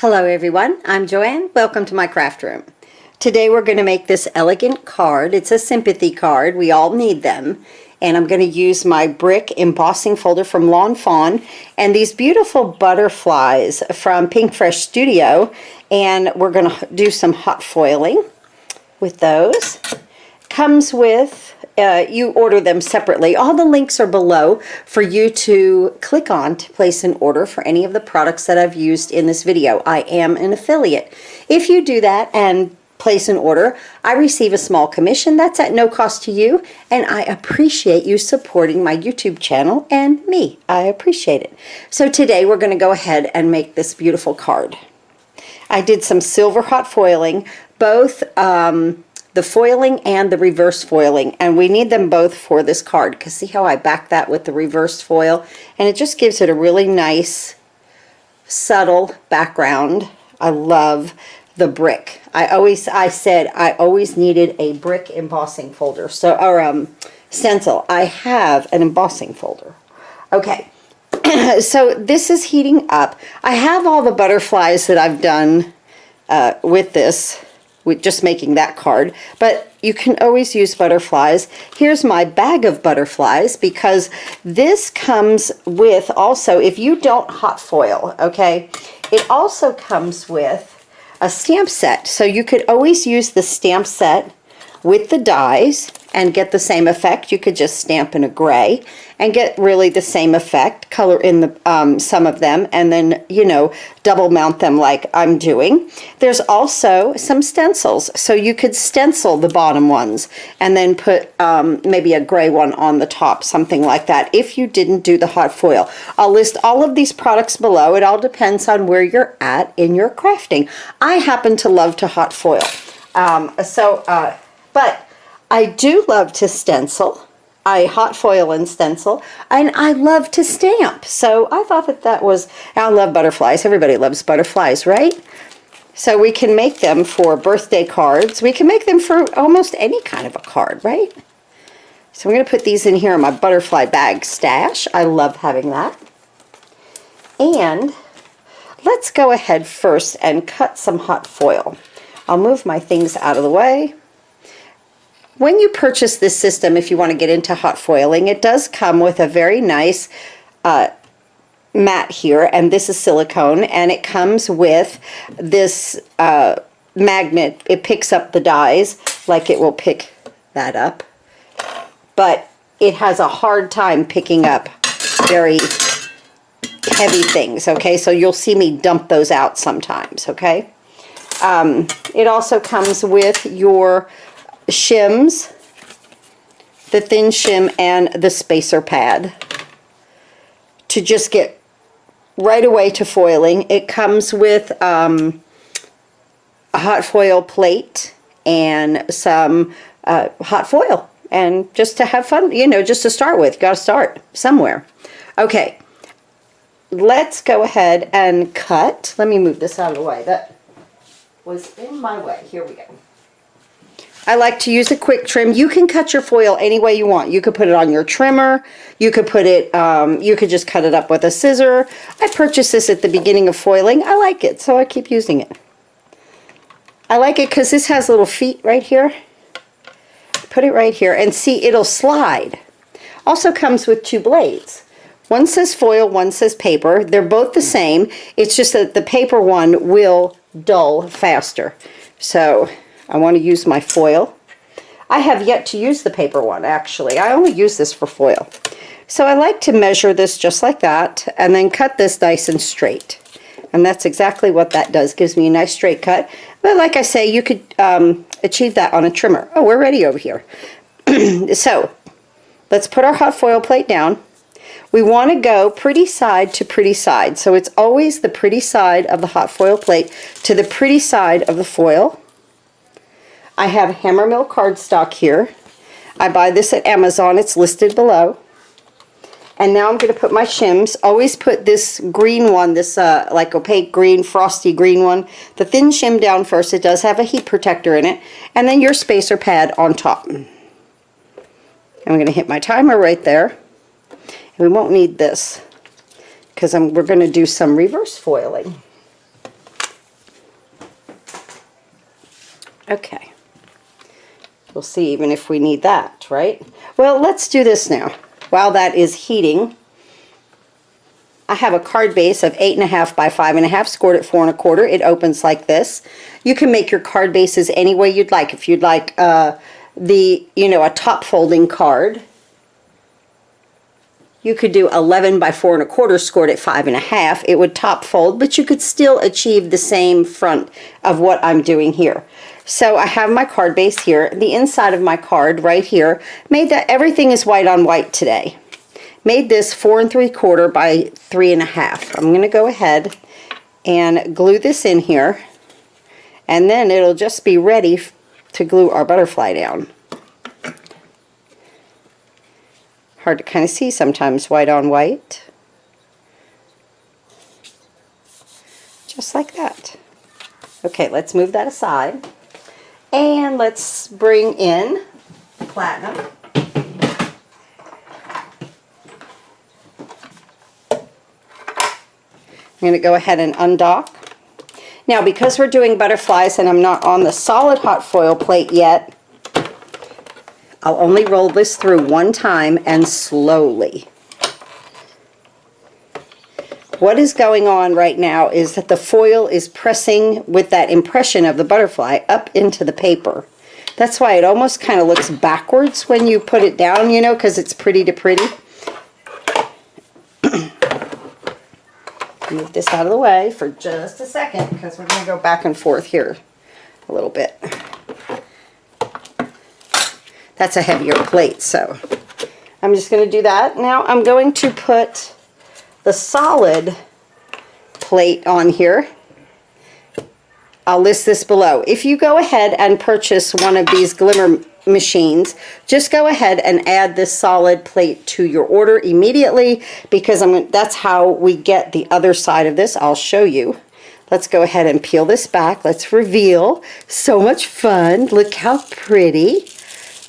Hello everyone, I'm Joanne. Welcome to my craft room. Today we're going to make this elegant card. It's a sympathy card. We all need them. And I'm going to use my brick embossing folder from Fawn and these beautiful butterflies from Pinkfresh Studio. And we're going to do some hot foiling with those. Comes with, you order them separately. All the links are below for you to click on to place an order for any of the products that I've used in this video. I am an affiliate. If you do that and place an order, I receive a small commission. That's at no cost to you, and I appreciate you supporting my YouTube channel and me. I appreciate it. So today we're going to go ahead and make this beautiful card. I did some silver hot foiling, both the foiling and the reverse foiling, and we need them both for this card because see how I back that with the reverse foil, and it just gives it a really nice subtle background. I love the brick. I said I always needed a brick embossing folder, or stencil. I have an embossing folder. Okay, so this is heating up. I have all the butterflies that I've done with this, with just making that card, but you can always use butterflies. Here's my bag of butterflies because this comes with also, if you don't hot foil, okay, it also comes with a stamp set. So you could always use the stamp set with the dies and get the same effect. You could just stamp in a gray and get really the same effect, color in the some of them, and then, you know, double mount them like I'm doing. There's also some stencils, so you could stencil the bottom ones and then put maybe a gray one on the top, something like that, if you didn't do the hot foil. I'll list all of these products below. It all depends on where you're at in your crafting. I happen to love to hot foil, but I do love to stencil. I hot foil and stencil, and I love to stamp. So I thought that was, I love butterflies. Everybody loves butterflies, right? So we can make them for birthday cards. We can make them for almost any kind of a card, right? So I'm going to put these in here in my butterfly bag stash. I love having that. And let's go ahead first and cut some hot foil. I'll move my things out of the way. When you purchase this system, if you want to get into hot foiling, it does come with a very nice mat here, and this is silicone, and it comes with this magnet. It picks up the dies, like it will pick that up, but it has a hard time picking up very heavy things, okay? So you'll see me dump those out sometimes, okay? It also comes with your shims, the thin shim, and the spacer pad to just get right away to foiling. It comes with a hot foil plate and some hot foil, and just to have fun, you know, just to start with. You got to start somewhere. Okay, let's go ahead and cut. Let me move this out of the way. That was in my way. Here we go. I like to use a quick trim. You can cut your foil any way you want. You could put it on your trimmer. You could put it, you could just cut it up with a scissor. I purchased this at the beginning of foiling. I like it, so I keep using it. I like it because this has little feet right here. Put it right here and see, it'll slide. Also comes with two blades. One says foil, one says paper. They're both the same. It's just that the paper one will dull faster. So I want to use my foil. I have yet to use the paper one, actually. I only use this for foil. So I like to measure this just like that and then cut this nice and straight. And that's exactly what that does. Gives me a nice straight cut. But like I say, you could achieve that on a trimmer. Oh, we're ready over here. So let's put our hot foil plate down. We want to go pretty side to pretty side. So it's always the pretty side of the hot foil plate to the pretty side of the foil. I have Hammermill cardstock here. I buy this at Amazon. It's listed below. And now I'm going to put my shims. Always put this green one, this like opaque green, frosty green one, the thin shim down first. It does have a heat protector in it. And then your spacer pad on top. I'm going to hit my timer right there. And we won't need this because we're going to do some reverse foiling. Okay. We'll see even if we need that, right? Well, let's do this now. While that is heating, I have a card base of 8.5 by 5.5, scored at 4 1/4. It opens like this. You can make your card bases any way you'd like. If you'd like a top folding card, you could do 11 by 4 1/4, scored at 5.5. It would top fold, but you could still achieve the same front of what I'm doing here. So I have my card base here. The inside of my card right here, made that everything is white on white today. Made this 4 3/4 by 3.5. I'm going to go ahead and glue this in here, and then it'll just be ready to glue our butterfly down. Hard to kind of see sometimes, white on white. Just like that. Okay, let's move that aside. And let's bring in platinum. I'm going to go ahead and undock. Now, because we're doing butterflies and I'm not on the solid hot foil plate yet, I'll only roll this through one time and slowly. What is going on right now is that the foil is pressing with that impression of the butterfly up into the paper. That's why it almost kind of looks backwards when you put it down, you know, because it's pretty to pretty. Move this out of the way for just a second because we're going to go back and forth here a little bit. That's a heavier plate, so I'm just going to do that. Now I'm going to put the solid plate on here. I'll list this below. If you go ahead and purchase one of these Glimmer machines, just go ahead and add this solid plate to your order immediately, because that's how we get the other side of this. I'll show you. Let's go ahead and peel this back. Let's reveal. So much fun. Look how pretty.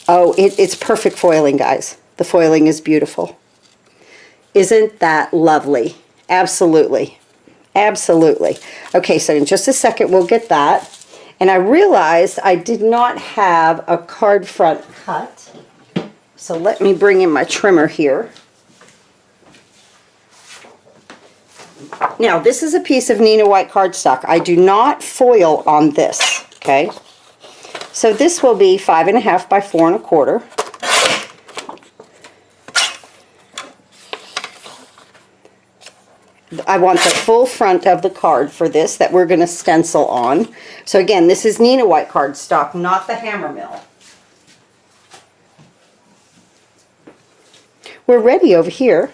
Oh, it's perfect foiling, guys. The foiling is beautiful. Isn't that lovely? Absolutely. Absolutely. Okay, so in just a second we'll get that. And I realized I did not have a card front cut. So let me bring in my trimmer here. Now, this is a piece of Neenah white cardstock. I do not foil on this, okay? So this will be 5.5 by 4 1/4. I want the full front of the card for this that we're going to stencil on. So again, this is Neenah white cardstock, not the Hammermill. We're ready over here.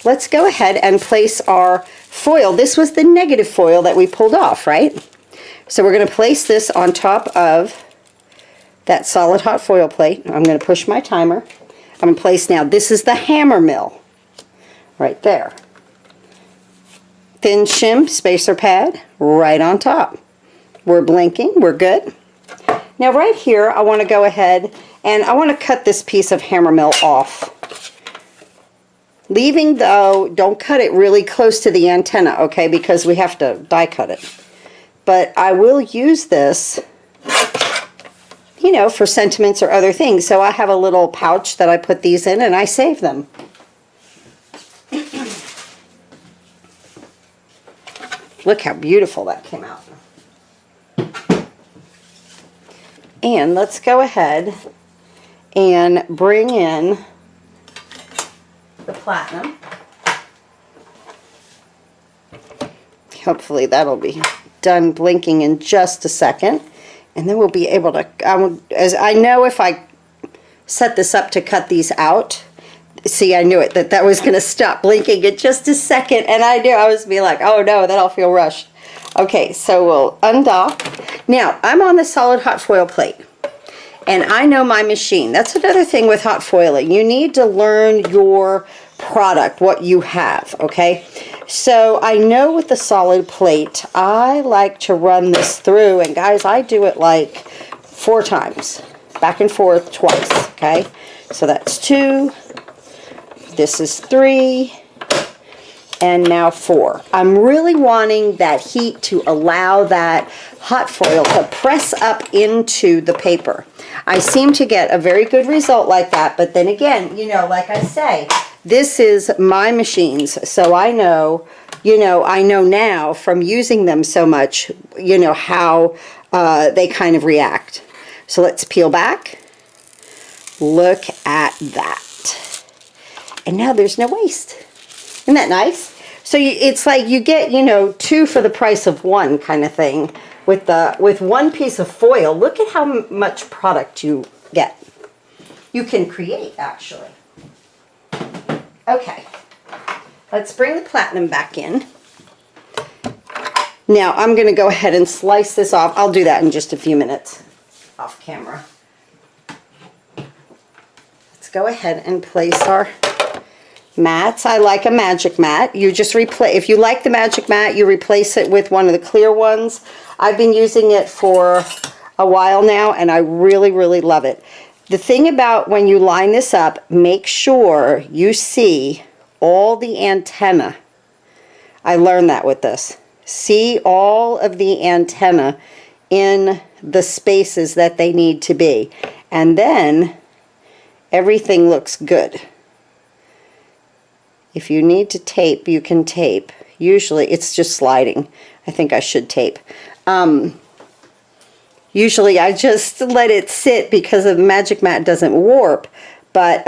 Let's go ahead and place our foil. This was the negative foil that we pulled off, right? So we're going to place this on top of that solid hot foil plate. I'm going to push my timer. I'm going to place now, this is the Hammermill right there. Thin shim spacer pad right on top. We're blinking, we're good. Now right here I want to go ahead and I want to cut this piece of Hammermill off. Leaving though, don't cut it really close to the antenna, okay, because we have to die cut it. But I will use this, you know, for sentiments or other things. So I have a little pouch that I put these in and I save them. Look how beautiful that came out. And let's go ahead and bring in the platinum. Hopefully that'll be done blinking in just a second. And then we'll be able to, as I know if I set this up to cut these out, see, I knew it, that was going to stop blinking in just a second, and I knew I was be like, oh no, then I'll feel rushed. Okay, so we'll undock. Now, I'm on the solid hot foil plate, and I know my machine. That's another thing with hot foiling. You need to learn your product, what you have, okay? So I know with the solid plate, I like to run this through, and guys, I do it like 4 times, back and forth twice, okay? So that's 2. This is 3, and now 4. I'm really wanting that heat to allow that hot foil to press up into the paper. I seem to get a very good result like that, but then again, you know, like I say, this is my machines, so I know, you know, I know now from using them so much, you know, how they kind of react. So let's peel back. Look at that. And now there's no waste. Isn't that nice? So it's like you get, you know, 2 for the price of 1 kind of thing with one piece of foil. Look at how much product you get. You can create, actually. Okay. Let's bring the platinum back in. Now I'm going to go ahead and slice this off. I'll do that in just a few minutes off camera. Let's go ahead and place our mats. I like a magic mat. You just replace, if you like the magic mat, you replace it with one of the clear ones. I've been using it for a while now and I really, really love it. The thing about when you line this up, make sure you see all the antenna. I learned that with this. See all of the antenna in the spaces that they need to be. And then everything looks good. If you need to tape, you can tape. Usually it's just sliding. I think I should tape. Usually I just let it sit because the magic mat doesn't warp, but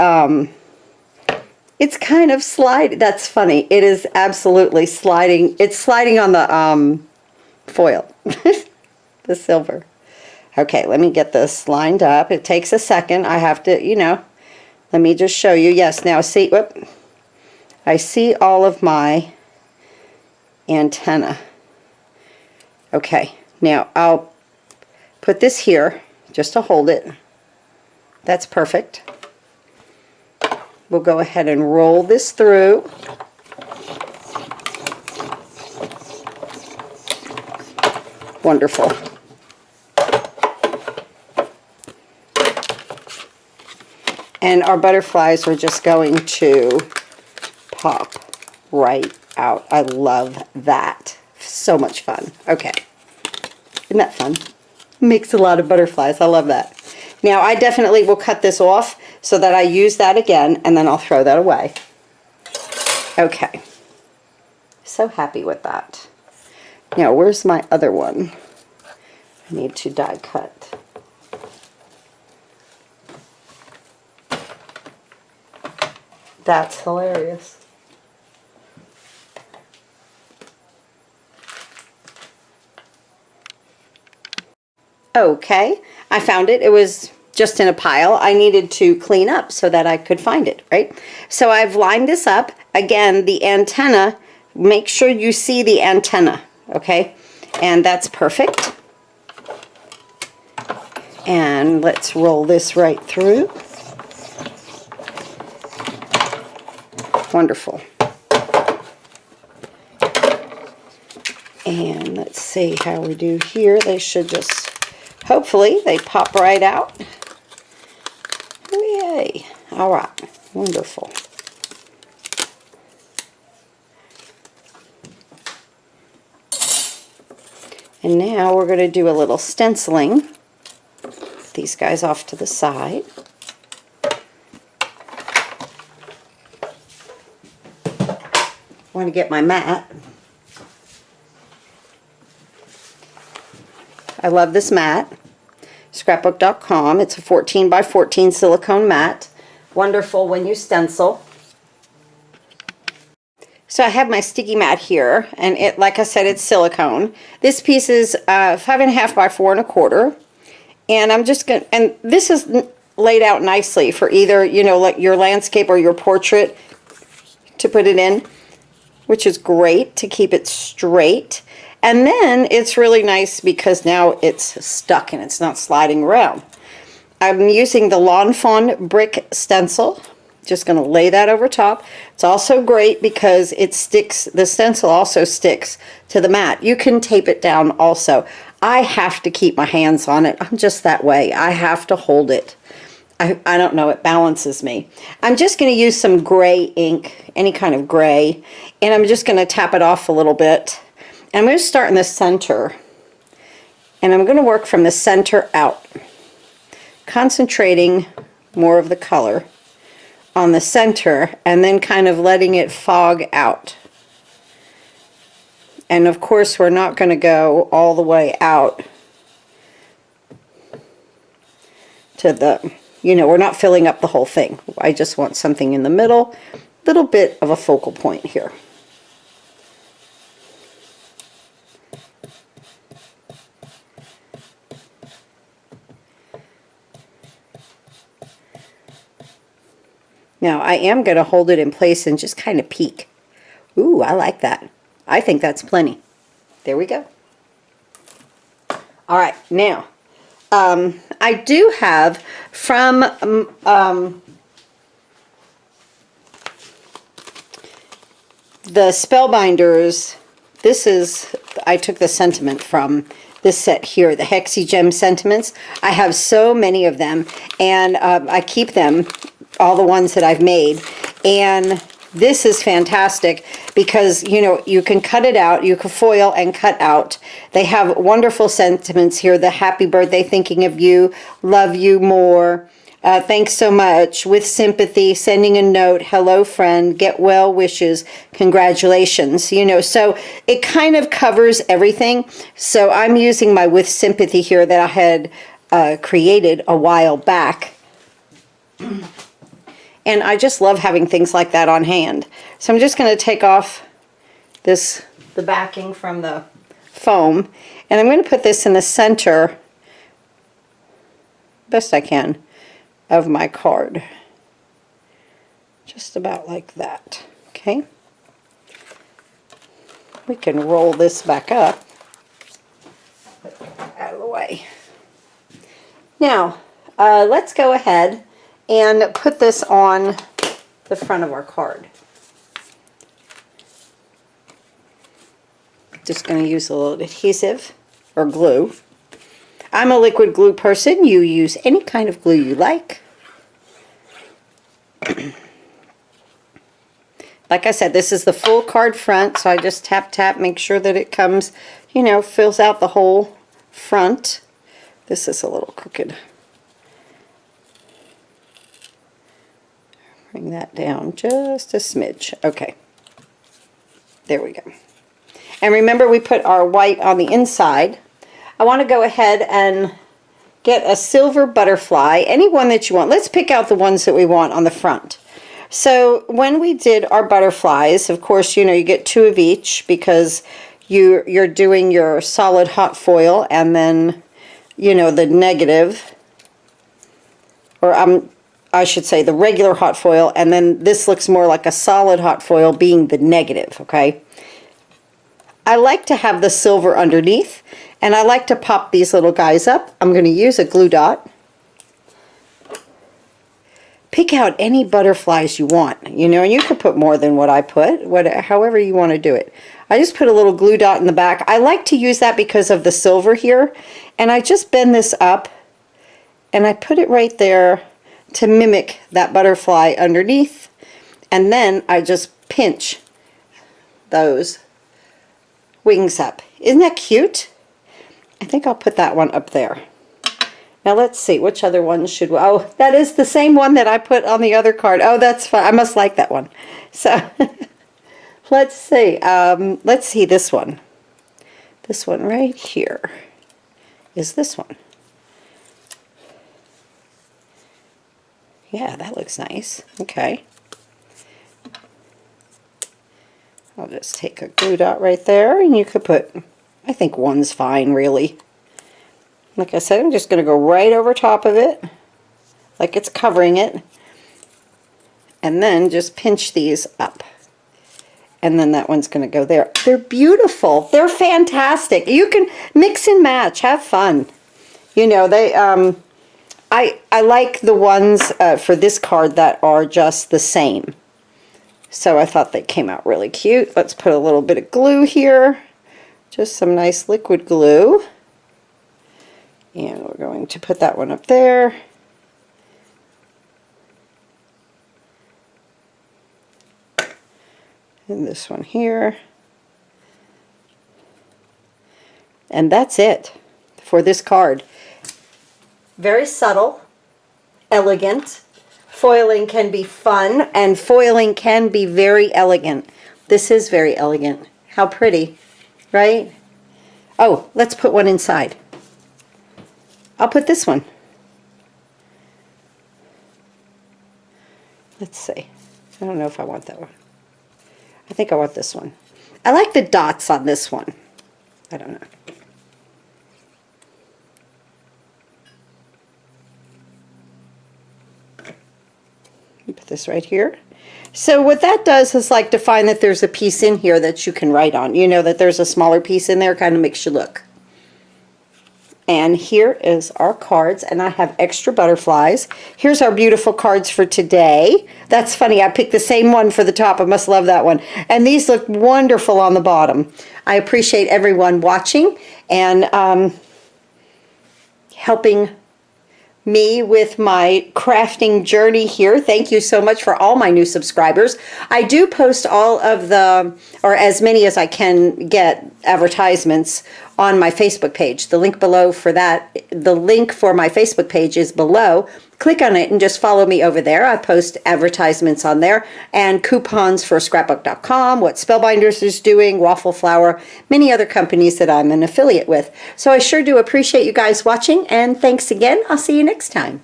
it's kind of slide. That's funny. It is absolutely sliding. It's sliding on the foil, the silver. Okay, let me get this lined up. It takes a second. I have to, you know, let me just show you. Yes, now see, whoop, I see all of my antenna. Okay, now I'll put this here just to hold it. That's perfect. We'll go ahead and roll this through. Wonderful. And our butterflies are just going to pop right out. I love that. So much fun. Okay. Isn't that fun? Makes a lot of butterflies. I love that. Now I definitely will cut this off so that I use that again and then I'll throw that away. Okay. So happy with that. Now where's my other one? I need to die cut. That's hilarious. Okay, I found it. It was just in a pile. I needed to clean up so that I could find it, right? So I've lined this up. Again, the antenna, make sure you see the antenna, okay? And that's perfect. And let's roll this right through. Wonderful. And let's see how we do here. They should just, hopefully, they pop right out. Yay. All right. Wonderful. And now we're going to do a little stenciling. Put these guys off to the side. I want to get my mat. I love this mat. Scrapbook.com. It's a 14 by 14 silicone mat. Wonderful when you stencil. So I have my sticky mat here, and it, like I said, it's silicone. This piece is 5.5 by 4 1/4, and I'm just gonna, and this is laid out nicely for either, you know, like your landscape or your portrait to put it in, which is great to keep it straight. And then it's really nice because now it's stuck and it's not sliding around. I'm using the Lawn Fawn brick stencil. Just going to lay that over top. It's also great because it sticks, the stencil also sticks to the mat. You can tape it down also. I have to keep my hands on it. I'm just that way. I have to hold it. I don't know, it balances me. I'm just going to use some gray ink, any kind of gray, and I'm just going to tap it off a little bit. And I'm going to start in the center, and I'm going to work from the center out, concentrating more of the color on the center and then kind of letting it fog out. And of course we're not going to go all the way out to the, you know, we're not filling up the whole thing. I just want something in the middle, little bit of a focal point here. Now I am going to hold it in place and just kind of peek. Ooh, I like that. I think that's plenty. There we go. All right, now I do have from the Spellbinders, this is, I took the sentiment from this set here, the Hexigem sentiments. I have so many of them, and I keep them, all the ones that I've made, and this is fantastic because, you know, you can cut it out, you can foil and cut out. They have wonderful sentiments here. The happy birthday, thinking of you, love you more, thanks so much, with sympathy, sending a note, hello friend, get well wishes, congratulations, you know, so it kind of covers everything. So I'm using my with sympathy here that I had created a while back. And I just love having things like that on hand. So I'm just going to take off the backing from the foam, and I'm going to put this in the center, best I can, of my card. Just about like that. Okay. We can roll this back up. Out of the way. Now, let's go ahead and put this on the front of our card. Just going to use a little adhesive or glue. I'm a liquid glue person. You use any kind of glue you like. Like I said, this is the full card front, so I just tap, tap, make sure that it comes, you know, fills out the whole front. This is a little crooked. Bring that down just a smidge. Okay. There we go. And remember, we put our white on the inside. I want to go ahead and get a silver butterfly, any one that you want. Let's pick out the ones that we want on the front. So when we did our butterflies, of course, you know, you get 2 of each because you're doing your solid hot foil and then, you know, the negative, or I should say the regular hot foil, and then this looks more like a solid hot foil being the negative, okay? I like to have the silver underneath, and I like to pop these little guys up. I'm going to use a glue dot. Pick out any butterflies you want, you know, and you could put more than what I put, however you want to do it. I just put a little glue dot in the back. I like to use that because of the silver here, and I just bend this up, and I put it right there to mimic that butterfly underneath, and then I just pinch those wings up. Isn't that cute? I think I'll put that one up there. Now let's see, which other one should we, oh, that is the same one that I put on the other card. Oh, that's fun. I must like that one. So let's see. Let's see this one. This one right here is this one. Yeah, that looks nice. Okay. I'll just take a glue dot right there, and you could put, I think one's fine, really. Like I said, I'm just going to go right over top of it, like it's covering it, and then just pinch these up. And then that one's going to go there. They're beautiful. They're fantastic. You can mix and match. Have fun. You know, they, I like the ones for this card that are just the same. So I thought they came out really cute. Let's put a little bit of glue here. Just some nice liquid glue. And we're going to put that one up there. And this one here. And that's it for this card. Very subtle, elegant. Foiling can be fun, and foiling can be very elegant. This is very elegant. How pretty, right? Oh, let's put one inside. I'll put this one. Let's see. I don't know if I want that one. I think I want this one. I like the dots on this one. I don't know. Put this right here. So what that does is like define that there's a piece in here that you can write on. You know that there's a smaller piece in there, kind of makes you look. And here is our cards, and I have extra butterflies. Here's our beautiful cards for today. That's funny, I picked the same one for the top. I must love that one. And these look wonderful on the bottom. I appreciate everyone watching and helping me with my crafting journey here. Thank you so much for all my new subscribers. I do post all of the, or as many as I can get, advertisements on my Facebook page. The link below for that, the link for my Facebook page is below. Click on it and just follow me over there. I post advertisements on there and coupons for scrapbook.com, what Spellbinders is doing, Waffle Flower, many other companies that I'm an affiliate with. So I sure do appreciate you guys watching, and thanks again. I'll see you next time.